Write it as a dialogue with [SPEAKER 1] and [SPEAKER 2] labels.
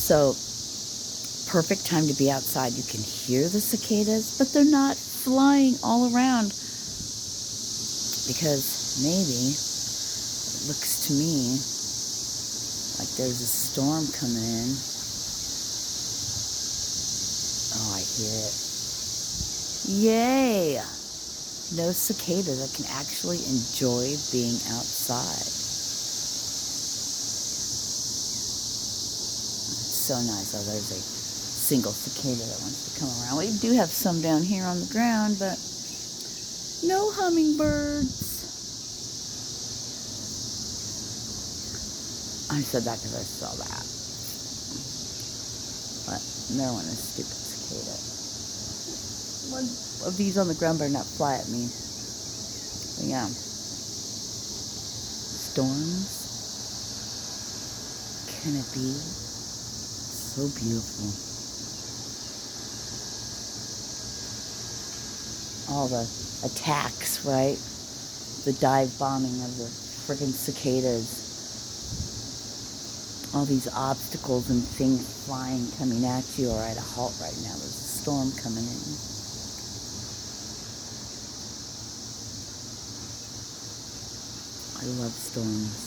[SPEAKER 1] So, perfect time to be outside. You can hear the cicadas, but they're not flying all around because maybe it looks to me like there's a storm coming in. Oh, I hear it. Yay! No cicadas. I can actually enjoy being outside. It's so nice. Oh, there's a single cicada that wants to come around. We do have some down here on the ground, but no hummingbirds. I said that because I saw that. But no one is stupid cicada. One of these on the ground better not fly at me. But yeah. Storms. Can it be so beautiful? All the attacks, right? The dive bombing of the friggin' cicadas. All these obstacles and things flying, coming at you are at a halt right now. There's a storm coming in. I love storms.